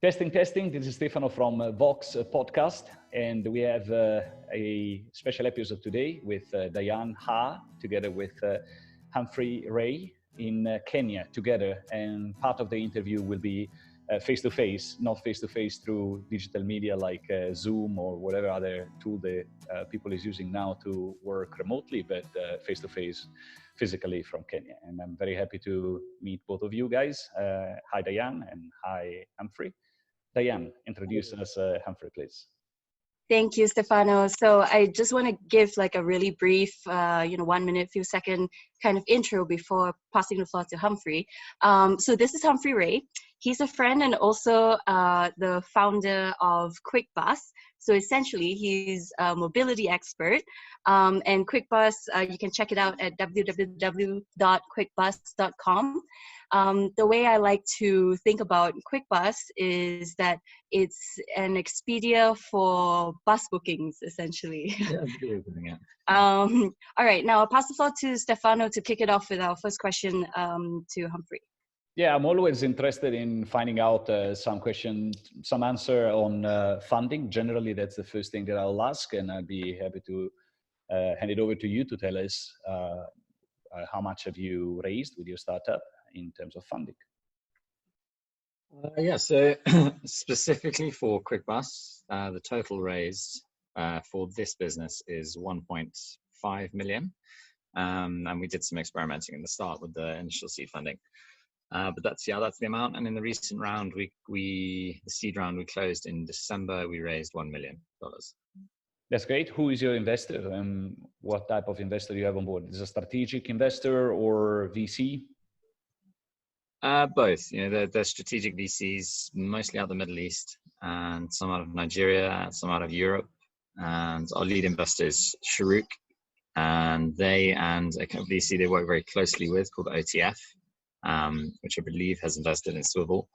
Testing, testing. This is Stefano from VOX podcast, and we have a special episode today with Diane Ha, together with Humphrey Wrey in Kenya together. And part of the interview will be face-to-face, not face-to-face through digital media like Zoom or whatever other tool the people is using now to work remotely, but face-to-face physically from Kenya. And I'm very happy to meet both of you guys. Hi, Diane, and hi, Humphrey. Diane, introduce us, Humphrey, please. Thank you, Stefano. So I just want to give like a really brief, 1 minute, few second kind of intro before passing the floor to Humphrey. So this is Humphrey Wrey. He's a friend and also the founder of QuickBus. So essentially, he's a mobility expert. And QuickBus, you can check it out at www.quickbus.com. The way I like to think about QuickBus is that it's an Expedia for bus bookings, essentially. Yeah. All right, now I'll pass the floor to Stefano to kick it off with our first question to Humphrey. Yeah, I'm always interested in finding out some answer on funding. Generally, that's the first thing that I'll ask, and I'd be happy to hand it over to you to tell us how much have you raised with your startup in terms of funding. So specifically for QuickBus, the total raised for this business is 1.5 million. And we did some experimenting in the start with the initial seed funding. But that's the amount. And in the recent round, the seed round we closed in December, we raised $1 million. That's great. Who is your investor, and what type of investor you have on board? Is it a strategic investor or VC? Both. They're strategic VCs, mostly out of the Middle East, and some out of Nigeria, some out of Europe. And our lead investor is Sharuk, and they and a VC they work very closely with called OTF. Which I believe has invested in Swivel.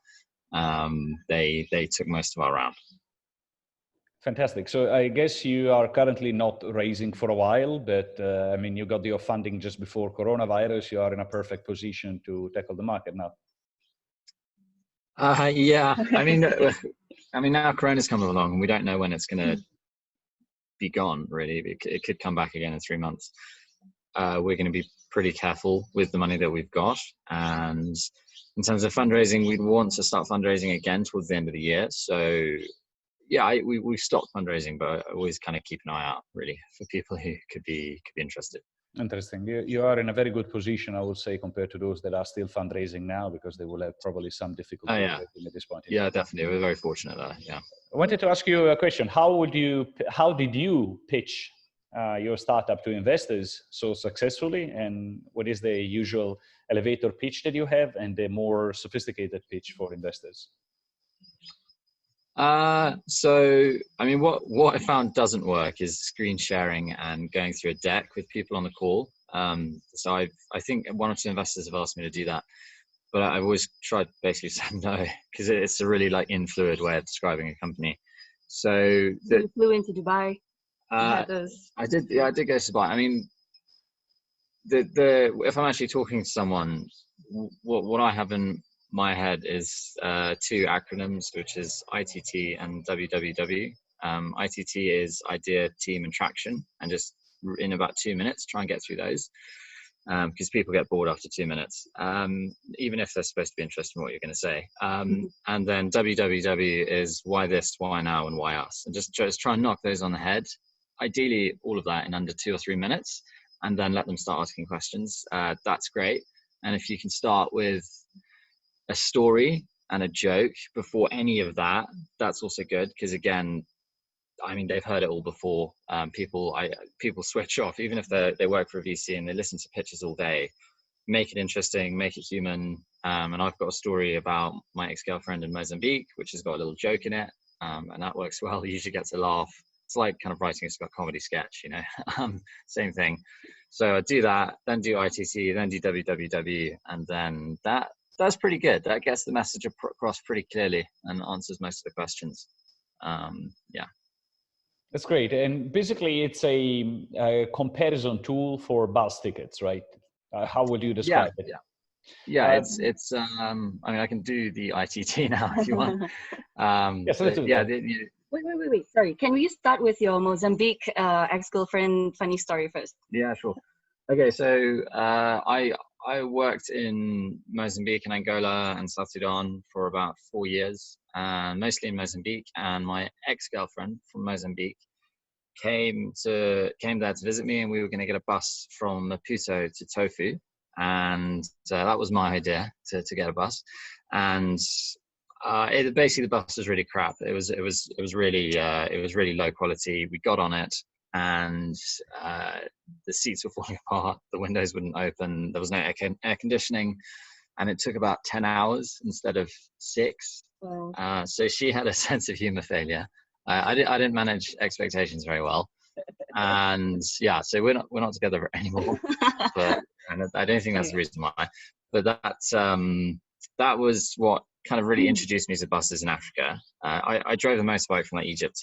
They took most of our round. Fantastic. So I guess you are currently not raising for a while, but you got your funding just before coronavirus. You are in a perfect position to tackle the market now. Yeah. Now Corona's come along, and we don't know when it's going to be gone. Really, it could come back again in 3 months. We're going to be pretty careful with the money that we've got, and in terms of fundraising, we'd want to start fundraising again towards the end of the year. So yeah, we've stopped fundraising, but I always kind of keep an eye out really for people who could be interested. Interesting. You are in a very good position, I would say, compared to those that are still fundraising now, because they will have probably some difficulty at this point. Yeah, definitely. We're very fortunate there. Yeah. I wanted to ask you a question. How did you pitch your startup to investors so successfully, and what is the usual elevator pitch that you have and the more sophisticated pitch for investors? What I found doesn't work is screen sharing and going through a deck with people on the call. So I think one or two investors have asked me to do that, but I've always tried basically saying no, because it's a really influid way of describing a company. So you flew into Dubai. I did go to Dubai. If I'm actually talking to someone, what I have in my head is two acronyms, which is ITT and WWW. ITT is idea, team, and traction, and just in about 2 minutes, try and get through those, because people get bored after 2 minutes, even if they're supposed to be interested in what you're going to say. And then WWW is why this, why now, and why us, and just try and knock those on the head. Ideally, all of that in under 2 or 3 minutes, and then let them start asking questions. That's great. And if you can start with a story and a joke before any of that, that's also good, because again, they've heard it all before. People switch off, even if they work for a VC and they listen to pitches all day. Make it interesting, make it human. And I've got a story about my ex-girlfriend in Mozambique, which has got a little joke in it, and that works well. You usually get to laugh. It's like kind of writing a comedy sketch, same thing. So I do that, then do ITC, then do WWW, and then that's pretty good. That gets the message across pretty clearly and answers most of the questions. Yeah. That's great. And basically, it's a comparison tool for bus tickets, right? How would you describe it? Yeah. Yeah, it's I mean, I can do the ITT now if you want. Yes, let's do Yeah, that. Wait. Sorry. Can we start with your Mozambique ex-girlfriend funny story first? yeah, sure. Okay, so I worked in Mozambique and Angola and South Sudan for about 4 years, mostly in Mozambique. And my ex-girlfriend from Mozambique came there to visit me, and we were going to get a bus from Maputo to Tofu, and that was my idea to get a bus. And basically the bus was really crap. It was really low quality. We got on it, and the seats were falling apart. The windows wouldn't open. There was no air conditioning, and it took about 10 hours instead of 6. Wow. So she had a sense of humor failure. I didn't manage expectations very well, and yeah, so we're not together anymore. But and I don't think that's the reason why. But that was what kind of really introduced me to buses in Africa. I drove a motorbike from like Egypt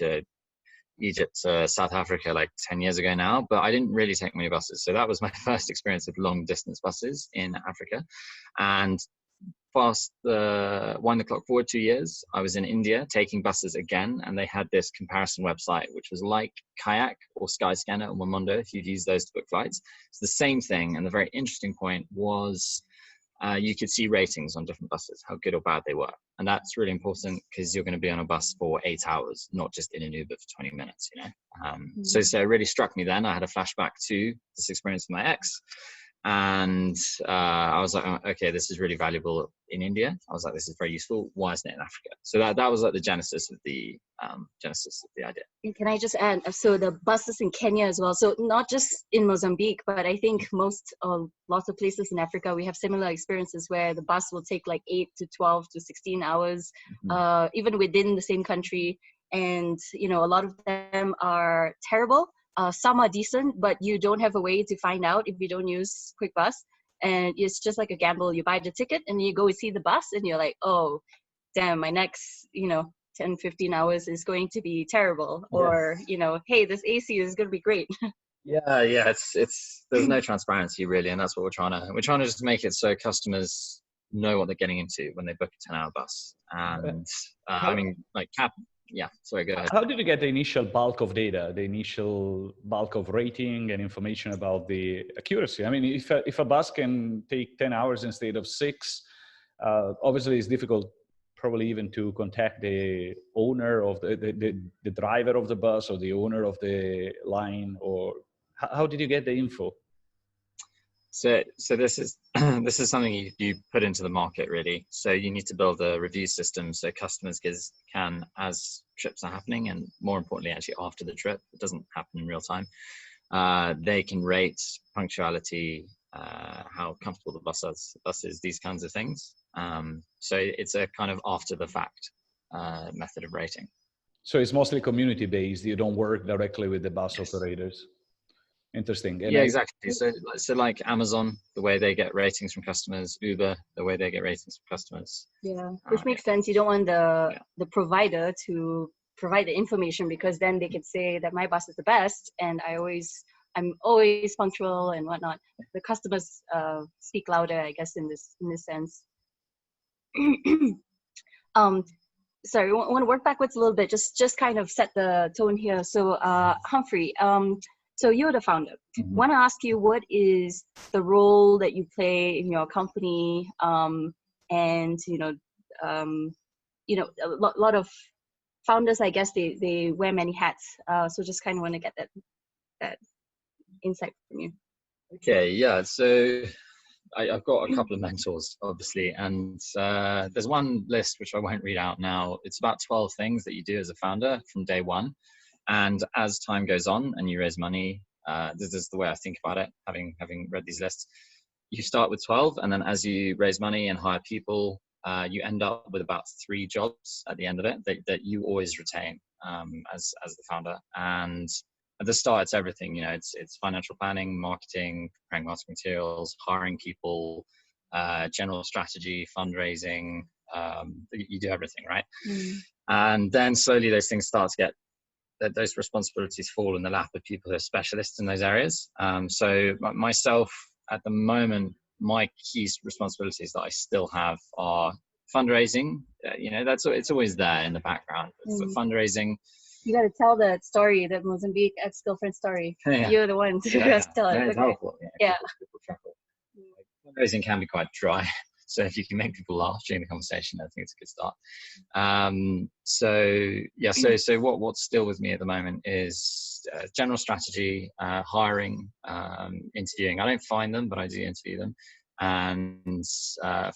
to South Africa like 10 years ago now, but I didn't really take many buses. So that was my first experience with long distance buses in Africa. And wind the clock forward 2 years, I was in India taking buses again, and they had this comparison website, which was like Kayak or Skyscanner or Momondo, if you'd use those to book flights. It's the same thing. And the very interesting point was you could see ratings on different buses, how good or bad they were. And that's really important because you're going to be on a bus for 8 hours, not just in an Uber for 20 minutes, you know. So it really struck me then. I had a flashback to this experience with my ex. And I was like, oh, okay, this is really valuable in India. I was like, this is very useful. Why isn't it in Africa? So that was like the genesis of the idea. And can I just add, so the buses in Kenya as well. So not just in Mozambique, but I think lots of places in Africa, we have similar experiences where the bus will take like 8 to 12 to 16 hours, even within the same country. And, you know, a lot of them are terrible. Some are decent, but you don't have a way to find out if you don't use QuickBus. And it's just like a gamble. You buy the ticket and you go and see the bus and you're like, oh, damn, my next, 10, 15 hours is going to be terrible. Yeah. Or, hey, this AC is going to be great. Yeah. It's there's no transparency really. And that's what we're trying to just make it so customers know what they're getting into when they book a 10-hour bus. And yeah, sorry, go ahead. How did you get the initial bulk of data, the initial bulk of rating and information about the accuracy? I mean, if a bus can take 10 hours instead of 6, obviously it's difficult probably even to contact the owner of the driver of the bus or the owner of the line, or how did you get the info? So this is this is something you put into the market really. So you need to build a review system so customers can, as trips are happening, and more importantly, actually after the trip, it doesn't happen in real time. They can rate punctuality, how comfortable the bus is, these kinds of things. So it's a kind of after the fact method of rating. So it's mostly community based. You don't work directly with the bus operators. Interesting. And yeah, exactly. So like Amazon, the way they get ratings from customers, Uber, the way they get ratings from customers. Yeah, which makes sense. You don't want the provider to provide the information, because then they could say that my bus is the best and I'm always punctual and whatnot. The customers speak louder, I guess, in this sense. Sorry, I want to work backwards a little bit, just kind of set the tone here. So Humphrey, so you're the founder. I want to ask you, what is the role that you play in your company? And a lot of founders, I guess, they wear many hats. So just kind of want to get that insight from you. Okay, yeah. So I've got a couple of mentors, obviously, and there's one list which I won't read out now. It's about 12 things that you do as a founder from day one. And as time goes on and you raise money, this is the way I think about it, having read these lists. You start with 12, and then as you raise money and hire people, you end up with about 3 jobs at the end of it that you always retain as the founder. And at the start, it's everything. It's financial planning, marketing, preparing marketing materials, hiring people, general strategy, fundraising. You do everything, right? And then slowly those things start to get, those responsibilities fall in the lap of people who are specialists in those areas. So myself, at the moment, my key responsibilities that I still have are fundraising. It's always there in the background. For fundraising, you got to tell that story, that Mozambique ex-girlfriend story. Yeah. You're the one to tell it. It's helpful. People chuckle. Fundraising can be quite dry. So if you can make people laugh during the conversation, I think it's a good start. So what's still with me at the moment is general strategy, hiring, interviewing. I don't find them, but I do interview them, and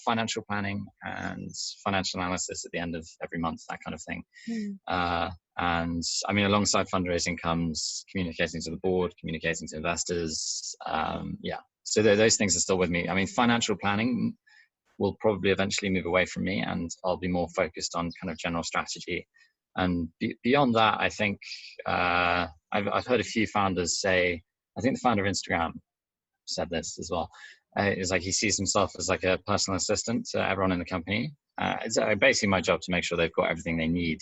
financial planning and financial analysis at the end of every month, that kind of thing. And I mean, alongside fundraising comes communicating to the board, communicating to investors. So those things are still with me. I mean, financial planning will probably eventually move away from me, and I'll be more focused on kind of general strategy. And beyond that, I think I've heard a few founders say, I think the founder of Instagram said this as well, is like he sees himself as like a personal assistant to everyone in the company. It's basically my job to make sure they've got everything they need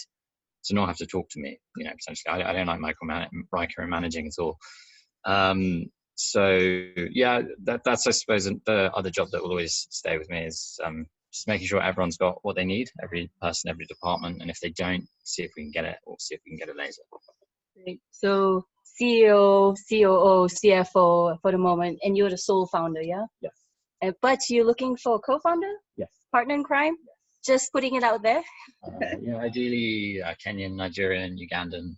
to not have to talk to me, potentially. I don't like micromanaging at all. That's I suppose the other job that will always stay with me is just making sure everyone's got what they need, every person, every department, and if they don't, see if we can get it, or see if we can get it later. Great. So CEO, COO, CFO for the moment, and you're the sole founder, yeah? Yes. But you're looking for a co-founder? Yes. Partner in crime? Yes. Just putting it out there? Ideally Kenyan, Nigerian, Ugandan,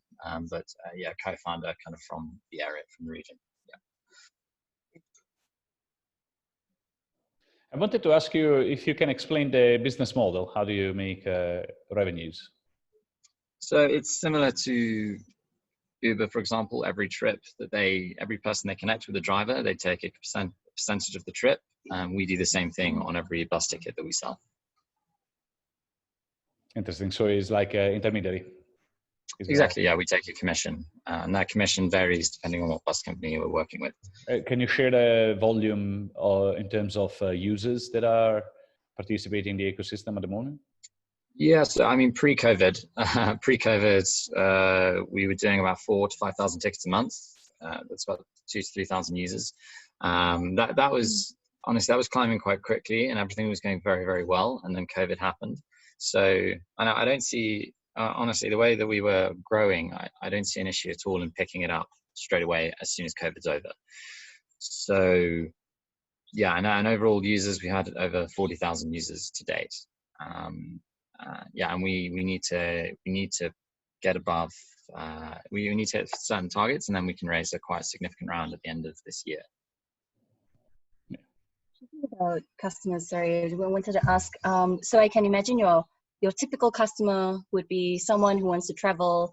but co-founder kind of from the area, from the region. I wanted to ask you if you can explain the business model. How do you make revenues? So it's similar to Uber, for example. Every person they connect with the driver, they take a percentage of the trip. We do the same thing on every bus ticket that we sell. Interesting. So it's like an intermediary. Exactly. Yeah, we take a commission, and that commission varies depending on what bus company we're working with. Can you share the volume in terms of users that are participating in the ecosystem at the moment? Yes, I mean pre-COVID, we were doing about 4,000 to 5,000 tickets a month. That's about 2,000 to 3,000 users. That was honestly, that was climbing quite quickly, and everything was going very, very well. And then COVID happened. So I don't see. Honestly, the way that we were growing, I don't see an issue at all in picking it up straight away as soon as COVID's over. So, and overall users, we had over 40,000 users to date. And we need to get above. We need to hit certain targets, and then we can raise a quite significant round at the end of this year. About customers, sorry, I wanted to ask. So I can imagine your typical customer would be someone who wants to travel,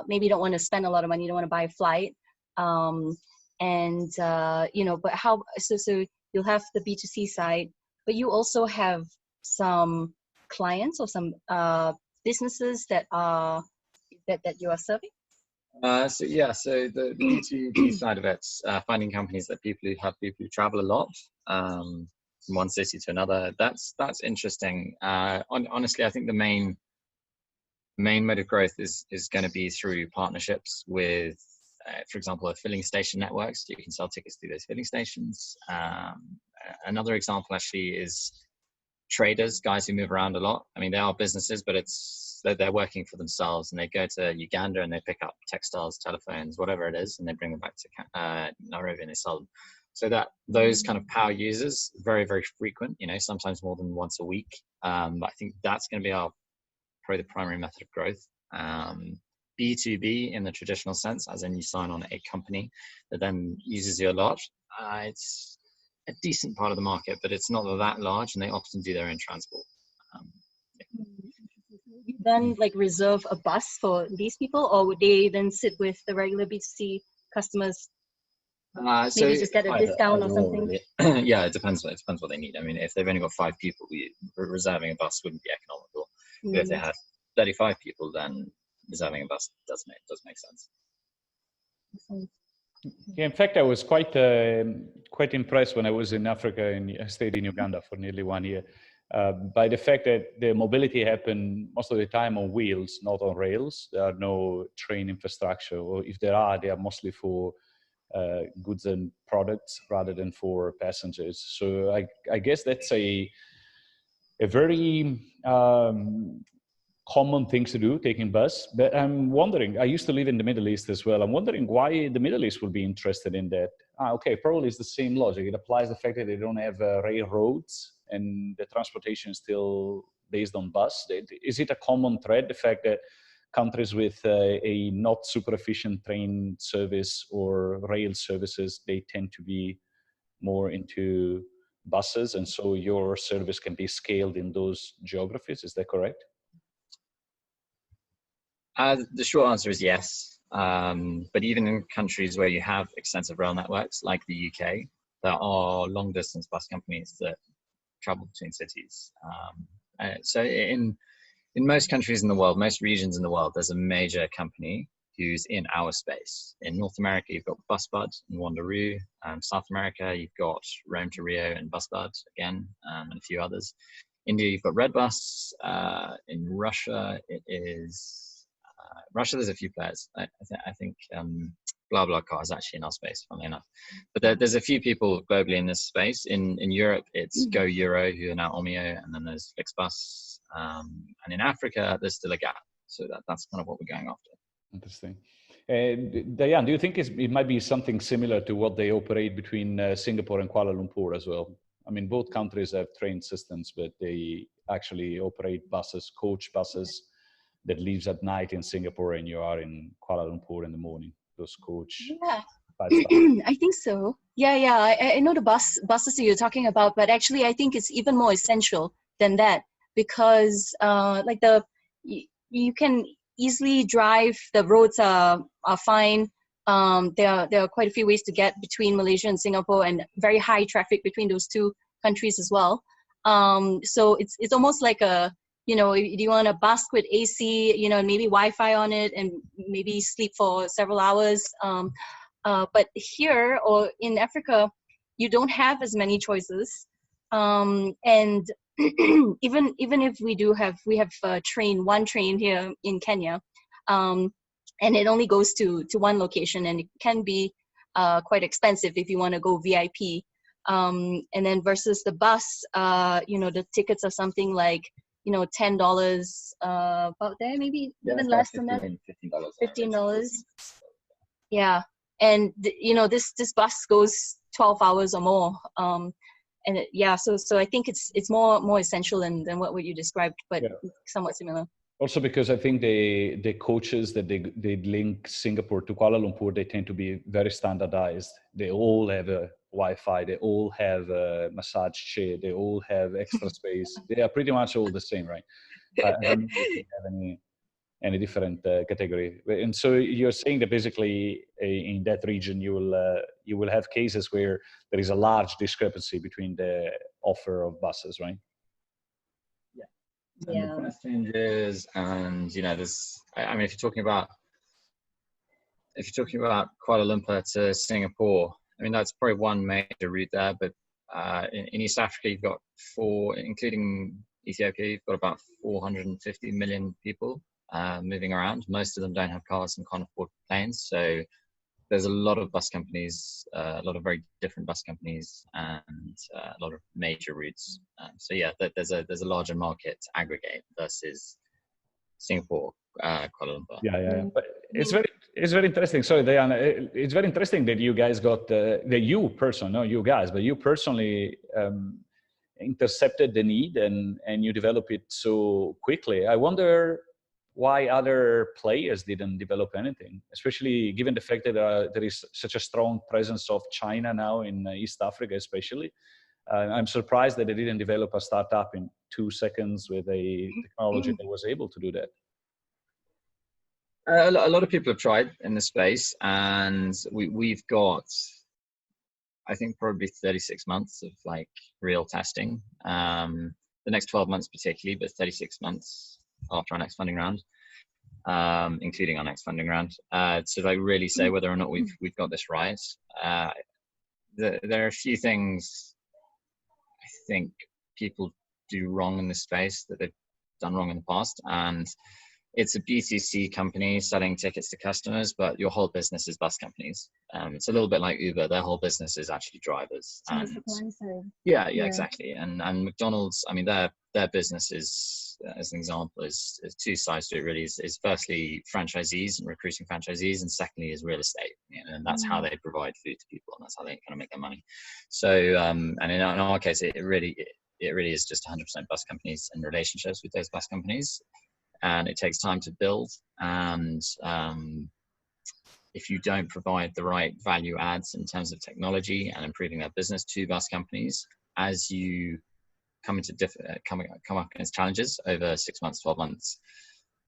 maybe don't want to spend a lot of money, don't want to buy a flight. But how, so you'll have the B2C side, but you also have some clients or some businesses that you are serving? So the B2B side of it, finding companies that people who travel a lot, from one city to another, that's interesting. Honestly, I think the main mode of growth is going to be through partnerships with, for example, filling station networks. You can sell tickets through those filling stations. Another example actually is traders, guys who move around a lot. I mean, they are businesses, but they're working for themselves, and they go to Uganda and they pick up textiles, telephones, whatever it is, and they bring them back to Nairobi and they sell them. So that those kind of power users, very, very frequent, sometimes more than once a week. I think that's going to be probably the primary method of growth. B2B in the traditional sense, as in you sign on a company that then uses you a lot. It's a decent part of the market, but it's not that large, and they often do their own transport. You then reserve a bus for these people, or would they then sit with the regular B2C customers? Maybe just get a discount or something. Really. Yeah, it depends what they need. I mean, if they've only got 5 people, reserving a bus wouldn't be economical. But if they had 35 people, then reserving a bus does make sense. Yeah, in fact, I was quite impressed when I was in Africa, and I stayed in Uganda for nearly 1 year, by the fact that the mobility happened most of the time on wheels, not on rails. There are no train infrastructure, or if there are, they are mostly for goods and products rather than for passengers. So I guess that's a very common things to do, taking bus. But I'm wondering, I used to live in the Middle East as well. I'm wondering why the Middle East would be interested in that. Okay, probably it's the same logic. It applies the fact that they don't have railroads and the transportation is still based on bus. Is it a common thread, the fact that countries with a not super efficient train service or rail services, they tend to be more into buses, and so your service can be scaled in those geographies? Is that correct? The short answer is yes. But even in countries where you have extensive rail networks, like the UK, there are long distance bus companies that travel between cities. So in most countries in the world, most regions in the world, there's a major company who's in our space. In North America, you've got Busbud and Wanderoo. South America, you've got Rome to Rio and Busbud again, and a few others. India, you've got Redbus. In Russia, it is Russia. There's a few players. I think BlaBlaCar is actually in our space, funnily enough. But there's a few people globally in this space. In Europe, it's Go Euro, who are now Omio, and then there's QuickBus. And in Africa, there's still a gap. So that's kind of what we're going after. Interesting. Diane, do you think it might be something similar to what they operate between Singapore and Kuala Lumpur as well? I mean, both countries have train systems, but they actually operate buses, coach buses, that leaves at night in Singapore and you are in Kuala Lumpur in the morning. Those coach. Yeah, I think so. Yeah. I know the buses that you're talking about, but actually I think it's even more essential than that, because you can easily drive. The roads are fine. There are quite a few ways to get between Malaysia and Singapore, and very high traffic between those two countries as well. So it's almost like a, you know, do you want a bus with AC, you know, maybe Wi-Fi on it, and maybe sleep for several hours. But here or in Africa, you don't have as many choices. And even if we have one train here in Kenya, and it only goes to one location, and it can be quite expensive if you want to go VIP. And then versus the bus, you know, the tickets are something like, you know, $10, about there, maybe even less than that. $15. Yeah, and you know, this bus goes 12 hours or more. So I think it's more essential than what you described, but somewhat similar. Also because I think the coaches that they link Singapore to Kuala Lumpur, they tend to be very standardized. They all have a Wi-Fi, they all have a massage chair, they all have extra space. They are pretty much all the same, right? I don't know if you have any different category. And so you're saying that basically in that region you will have cases where there is a large discrepancy between the offer of buses, right? And the price changes, and you know, there's, I mean, if you're talking about Kuala Lumpur to Singapore, I mean, that's probably one major route there. But in East Africa, you've got including Ethiopia, you've got about 450 million people moving around. Most of them don't have cars and can't afford planes. So there's a lot of bus companies, a lot of very different bus companies, and a lot of major routes. So yeah, there's a larger market to aggregate versus Singapore, Kuala Lumpur. Yeah. But it's very interesting. Sorry, Diana. It's very interesting that you guys got you personally intercepted the need and you develop it so quickly. I wonder why other players didn't develop anything, especially given the fact that there is such a strong presence of China now in East Africa, especially. I'm surprised that they didn't develop a startup in 2 seconds with a technology that was able to do that. A lot of people have tried in this space, and we've got, I think, probably 36 months of like real testing. The next 12 months particularly, but 36 months after our next funding round, including our next funding round, to like really say whether or not we've got this right. There are a few things I think people do wrong in this space that they've done wrong in the past, and it's a B2C company selling tickets to customers, but your whole business is bus companies. It's a little bit like Uber. Their whole business is actually drivers. So the supply side. Yeah, exactly. And McDonald's, I mean, their business is, as an example, is two sides to it really. Is firstly franchisees and recruiting franchisees, and secondly is real estate. And that's how they provide food to people, and that's how they kind of make their money. So, and in our case, it really is just 100% bus companies and relationships with those bus companies. And it takes time to build, and if you don't provide the right value adds in terms of technology and improving their business to bus companies, as you come up against challenges over 6 months, 12 months,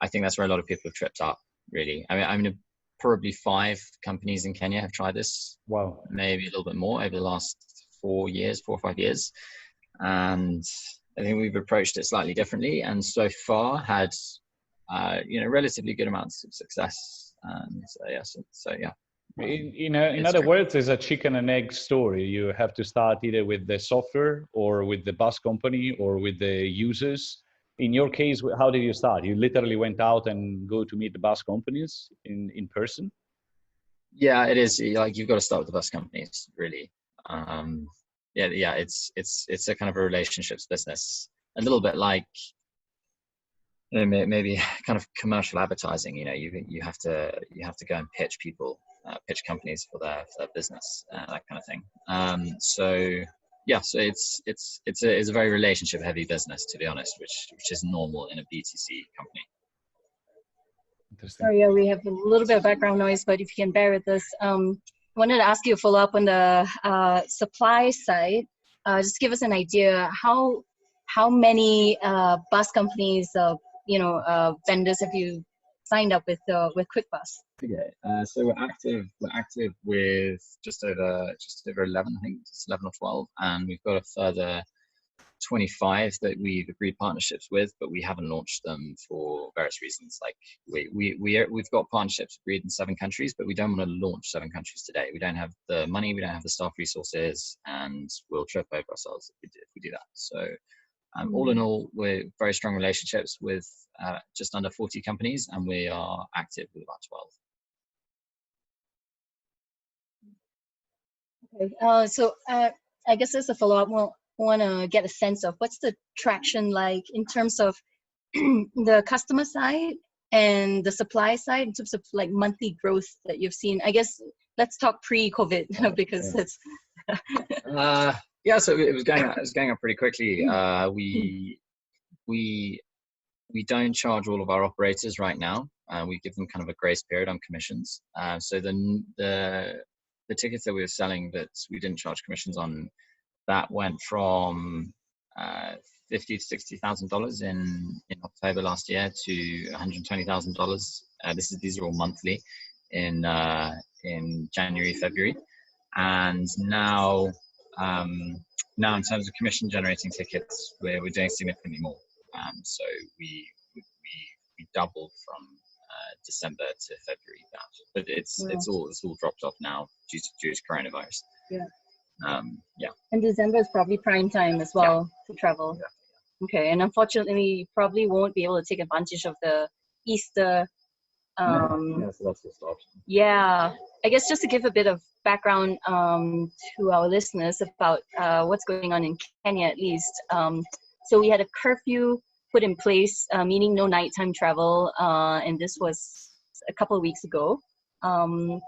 I think that's where a lot of people have tripped up, really. I mean probably 5 companies in Kenya have tried this. Wow. Maybe a little bit more over the last 4 or 5 years. And I think we've approached it slightly differently, and so far had relatively good amounts of success. So yeah. In other words, it's a chicken and egg story. You have to start either with the software or with the bus company or with the users. In your case, how did you start? You literally went out and go to meet the bus companies in person? Yeah, it is. Like, you've got to start with the bus companies, really. It's a kind of a relationships business, a little bit like, maybe kind of commercial advertising. You have to go and pitch people, pitch companies for their business, that kind of thing. So it's a very relationship heavy business, to be honest, which is normal in a B2C company. Sorry, we have a little bit of background noise, but if you can bear with us, I wanted to ask you a follow up on the supply side. Just give us an idea how many bus companies, vendors have you signed up with QuickBus? Okay, so we're active with just over 11, I think it's 11 or 12, and we've got a further 25 that we've agreed partnerships with, but we haven't launched them for various reasons. Like, we've got partnerships agreed in 7 countries, but we don't want to launch 7 countries today. We don't have the money, we don't have the staff resources, and we'll trip over ourselves if we do that. So all in all, we're very strong relationships with just under 40 companies, and we are active with about 12. Okay, so I guess as a follow-up, we'll want to get a sense of what's the traction like in terms of the customer side and the supply side, in terms of like monthly growth that you've seen. I guess let's talk pre-COVID, because it's so it was going up pretty quickly. We don't charge all of our operators right now. We give them kind of a grace period on commissions. So the tickets that we were selling that we didn't charge commissions on, that went from $50,000 to $60,000 in October last year to $120,000. These are all monthly in January, February, and now in terms of commission generating tickets, we're doing significantly more. So we doubled from December to February, but it's all dropped off now due to coronavirus. And December is probably prime time as well to travel. Okay, and unfortunately you probably won't be able to take advantage of the Easter. So that's the option. I guess just to give a bit of background to our listeners about what's going on in Kenya, at least. So we had a curfew put in place, meaning no nighttime travel, and this was a couple of weeks ago. And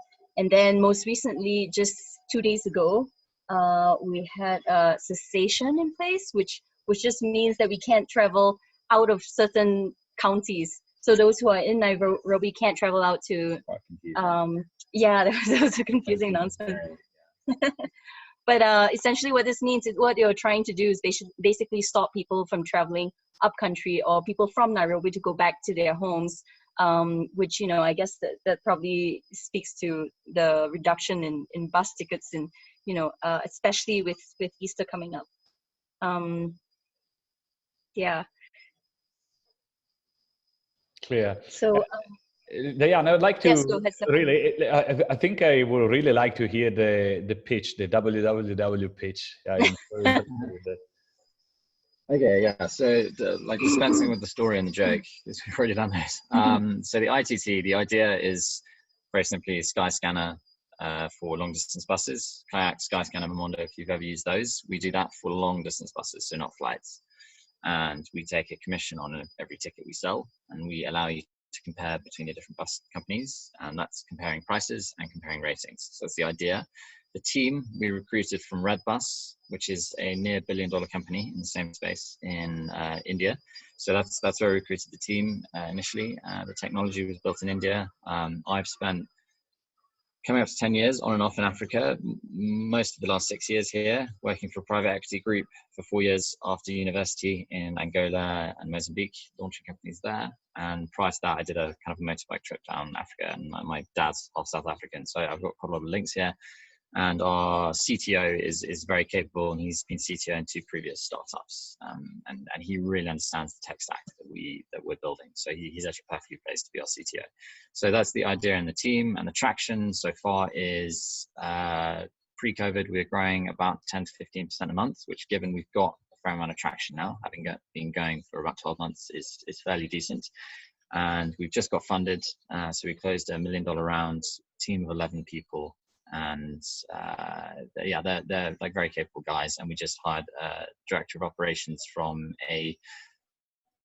then most recently, just 2 days ago, we had a cessation in place, which just means that we can't travel out of certain counties. So those who are in Nairobi can't travel out to. That was a confusing announcement. But essentially what this means is, what you're trying to do is basically stop people from traveling up country, or people from Nairobi to go back to their homes, which, I guess that probably speaks to the reduction in bus tickets, and, especially with Easter coming up. Clear. So, Diane, I would like to really, I think I would really like to hear the pitch, the WWW pitch. Okay, yeah. So, like dispensing with the story and the joke, we've already done this. So the ITT, the idea is very simply Skyscanner for long distance buses. Kayak, Skyscanner, Momondo, if you've ever used those, we do that for long distance buses, so not flights. And we take a commission on every ticket we sell, and we allow you to compare between the different bus companies, and that's comparing prices and comparing ratings. So that's the idea. The team we recruited from Redbus, which is a near $1 billion company in the same space in India. So that's where we recruited the team initially. The technology was built in India. I've spent coming up to 10 years on and off in Africa, most of the last 6 years here, working for a private equity group for 4 years after university in Angola and Mozambique, launching companies there. And prior to that, I did a kind of a motorbike trip down Africa, and my dad's half South African, so I've got quite a lot of links here. And our CTO is very capable, and he's been CTO in 2 previous startups, and he really understands the tech stack that we're building. So he's actually perfectly placed to be our CTO. So that's the idea in the team, and the traction so far is pre-COVID we were growing about 10 to 15% a month, which, given we've got a fair amount of traction now, having been going for about 12 months, is fairly decent. And we've just got funded, so we closed a $1 million round, team of 11 people. And yeah, they're like very capable guys, and we just hired a director of operations from a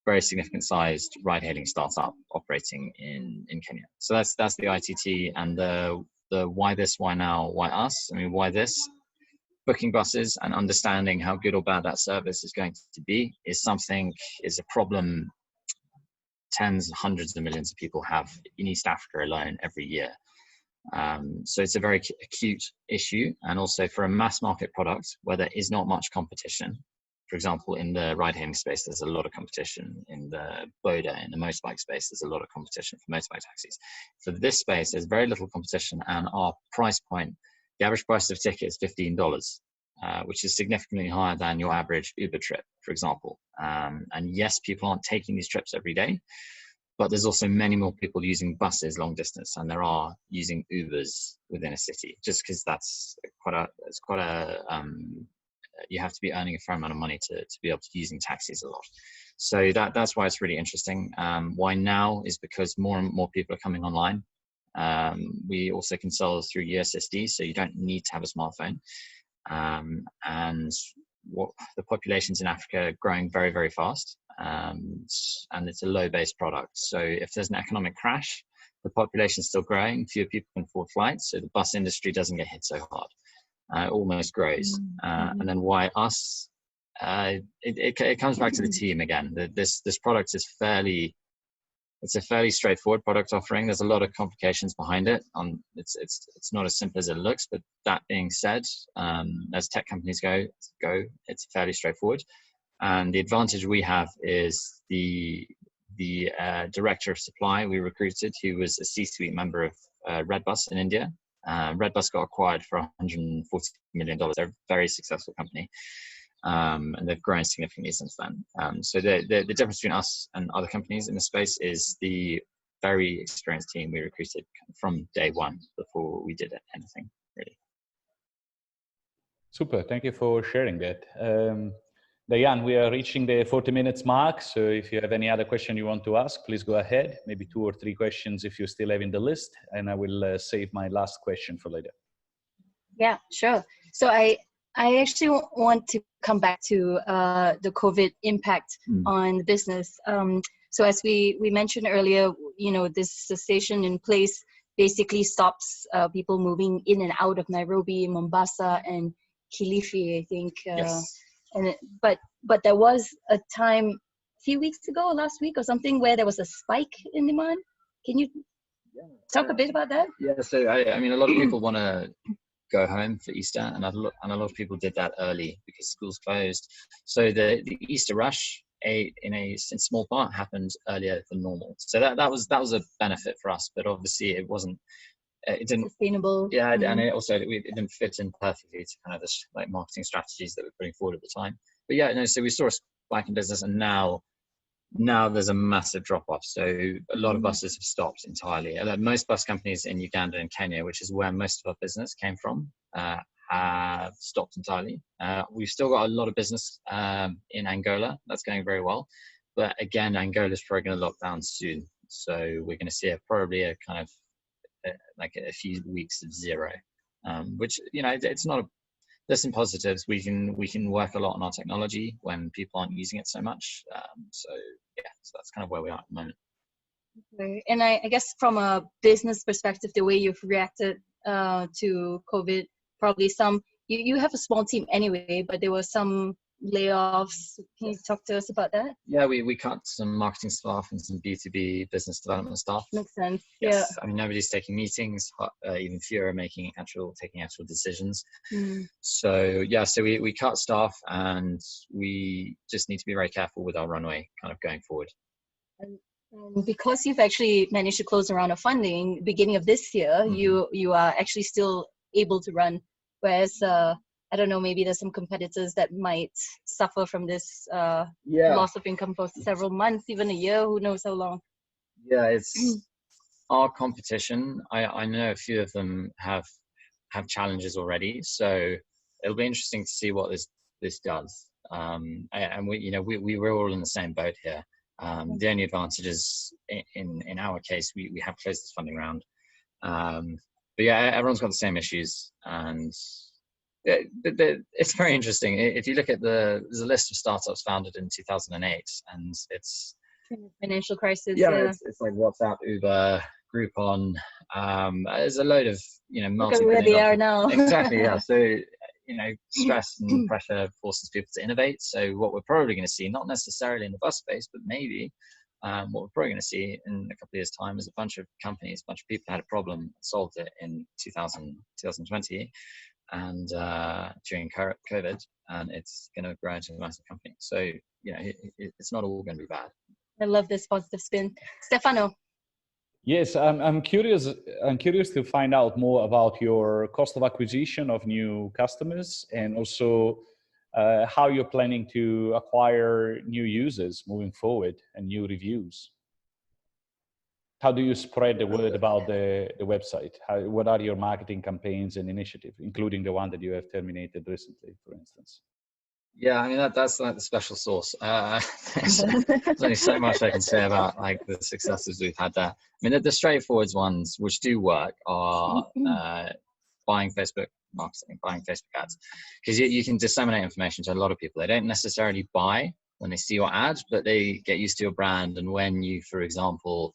very significant sized ride-hailing startup operating in Kenya. So that's the ITT, and the why this, why now, why us. I mean, why this? Booking buses and understanding how good or bad that service is going to be is a problem tens, hundreds of millions of people have in East Africa alone every year. So it's a very acute issue, and also for a mass market product where there is not much competition. For example, in the ride-hailing space, there's a lot of competition. In the Boda, in the motorbike space, there's a lot of competition for motorbike taxis. For this space, there's very little competition, and our price point, the average price of a ticket is $15, which is significantly higher than your average Uber trip, for example. And yes, people aren't taking these trips every day, but there's also many more people using buses long distance than there are using Ubers within a city, just because that's quite a you have to be earning a fair amount of money to be able to be using taxis a lot. So that's why it's really interesting. Why now is because more and more people are coming online. We also can sell through USSD, so you don't need to have a smartphone. And the populations in Africa are growing very, very fast. And it's a low-base product. So if there's an economic crash, the population is still growing, fewer people can afford flights, so the bus industry doesn't get hit so hard. It almost grows. And then why us? It comes back to the team again. This product is it's a fairly straightforward product offering. There's a lot of complications behind it. It's not as simple as it looks. But that being said, as tech companies go, it's fairly straightforward. And the advantage we have is the director of supply we recruited, who was a C-suite member of Redbus in India. Redbus got acquired for $140 million. They're a very successful company, and they've grown significantly since then. So the difference between us and other companies in the space is the very experienced team we recruited from day one before we did anything, really. Super, thank you for sharing that. Diane, we are reaching the 40 minutes mark. So if you have any other question you want to ask, please go ahead. Maybe 2 or 3 questions if you still have in the list, and I will save my last question for later. Yeah, sure. So I actually want to come back to the COVID impact on the business. So as we mentioned earlier, this cessation in place basically stops people moving in and out of Nairobi, Mombasa, and Kilifi, I think. Yes. But there was a time a few weeks ago, last week or something, where there was a spike in demand. Can you talk a bit about that? Yeah, so I mean, a lot of people want to go home for Easter, and a lot of people did that early because schools closed. So the Easter rush, in small part, happened earlier than normal. So that was a benefit for us, but obviously it wasn't. It didn't sustainable. Yeah, and it didn't fit in perfectly to kind of this like marketing strategies that we're putting forward at the time. But yeah, no. So we saw a spike in business, and now there's a massive drop off. So a lot of buses have stopped entirely. Most bus companies in Uganda and Kenya, which is where most of our business came from, have stopped entirely. We've still got a lot of business in Angola. That's going very well. But again, Angola is probably going to lock down soon. So we're going to see probably a kind of like a few weeks of zero, which, you know, it's not a, there's some positives. We can work a lot on our technology when people aren't using it so much. So yeah, so that's kind of where we are at the moment. Okay. And I guess from a business perspective, the way you've reacted to COVID, probably some, you have a small team anyway, but there were some layoffs. Can you talk to us about that? Yeah, we cut some marketing staff and some B2B business development staff. Makes sense. Yes. Yeah. I mean, nobody's taking meetings, even fewer are taking actual decisions. So yeah, so we cut staff, and we just need to be very careful with our runway kind of going forward. And because you've actually managed to close a round of funding beginning of this year, you are actually still able to run, whereas I don't know, maybe there's some competitors that might suffer from this loss of income for several months, even a year, who knows how long. Yeah, it's our competition. I know a few of them have challenges already, so it'll be interesting to see what this does. And we were all in the same boat here. The only advantage is in our case, we have closed this funding round. But yeah, everyone's got the same issues, and it's very interesting. If you look at there's a list of startups founded in 2008, and it's financial crisis. Yeah, it's like WhatsApp, Uber, Groupon. There's a load of, you know, look at where they are now. Exactly. Yeah. So, you know, stress and pressure forces people to innovate. So what we're probably going to see, not necessarily in the bus space, but maybe what we're probably going to see in a couple of years' time is a bunch of companies, a bunch of people had a problem, solved it in 2020. And during COVID, and it's going to grow into a massive company. So, you know, it's not all going to be bad. I love this positive spin. Stefano. Yes, I'm curious. I'm curious to find out more about your cost of acquisition of new customers, and also how you're planning to acquire new users moving forward and new reviews. How do you spread the word about the website? What are your marketing campaigns and initiatives, including the one that you have terminated recently, for instance? Yeah, I mean, that's like the special sauce. There's only so much I can say about like the successes we've had there. I mean, the straightforward ones, which do work, are buying Facebook marketing, buying Facebook ads, because you can disseminate information to a lot of people. They don't necessarily buy when they see your ad, but they get used to your brand, and when you, for example,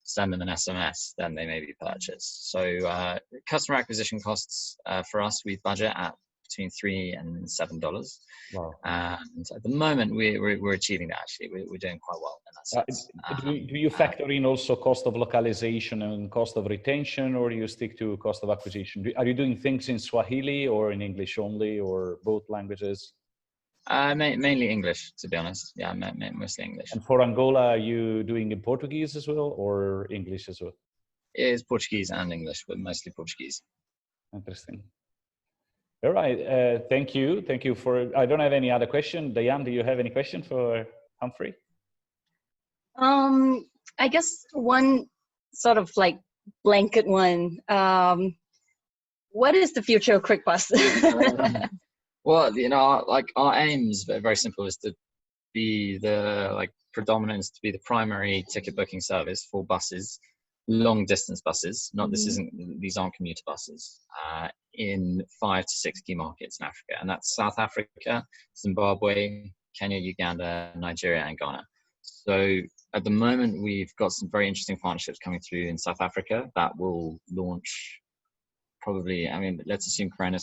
send them an SMS, then they maybe purchase. So customer acquisition costs for us, we budget at between $3 and $7. Wow. And at the moment, we're achieving that. Actually, we're doing quite well in that sense. Do you factor in also cost of localization and cost of retention, or do you stick to cost of acquisition? Are you doing things in Swahili or in English only, or both languages? Mainly English, to be honest. Yeah, mostly English. And for Angola, are you doing in Portuguese as well, or English as well? It is Portuguese and English, but mostly Portuguese. Interesting. All right. Thank you. Thank you for. I don't have any other question. Diane, do you have any question for Humphrey? I guess one sort of like blanket one. What is the future of QuickBus? Well, you know, like our aim is very simple: is to be the predominance, to be the primary ticket booking service for buses, long distance buses. These aren't commuter buses. In 5 to 6 key markets in Africa, and that's South Africa, Zimbabwe, Kenya, Uganda, Nigeria, and Ghana. So at the moment, we've got some very interesting partnerships coming through in South Africa that will launch probably, I mean, let's assume Corona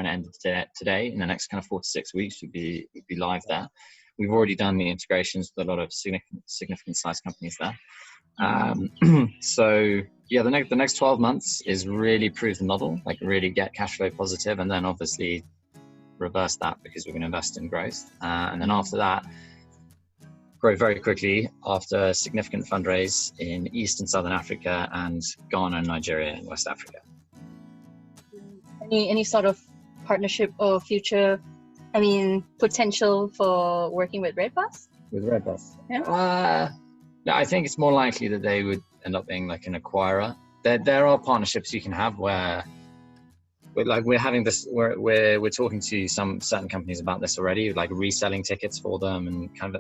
ended today. In the next kind of 4 to 6 weeks, we'd be live there. We've already done the integrations with a lot of significant size companies there. So yeah, the next 12 months is really prove the model, like really get cash flow positive, and then obviously reverse that because we're going to invest in growth. And then after that, grow very quickly after significant fundraise in East and Southern Africa and Ghana, Nigeria, and West Africa. Any sort of partnership or future, I mean, potential for working with Redbus? With Redbus? Yeah. I think it's more likely that they would end up being like an acquirer. There are partnerships you can have where we're having this, we're talking to some certain companies about this already, like reselling tickets for them and kind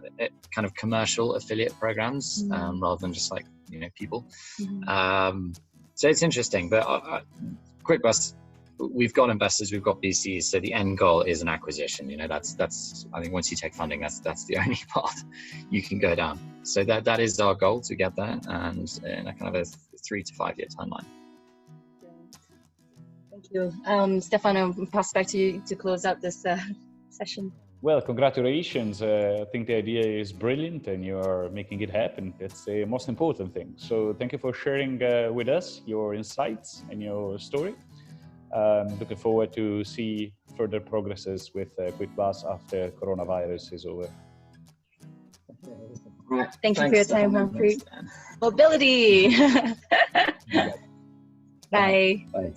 of commercial affiliate programs, rather than just like, you know, people. So it's interesting, but QuickBus, we've got investors, we've got VCs, so the end goal is an acquisition. You know, that's I think once you take funding, that's the only path you can go down. So that is our goal, to get there, and in a kind of a 3 to 5 year timeline. Thank you. Stefano, pass back to you to close out this session. Well, congratulations. I think the idea is brilliant and you are making it happen. That's the most important thing. So thank you for sharing with us your insights and your story. Looking forward to see further progresses with QuickBus after coronavirus is over. Right. Thank you for your time, Humphrey. Mobility. Bye. Bye.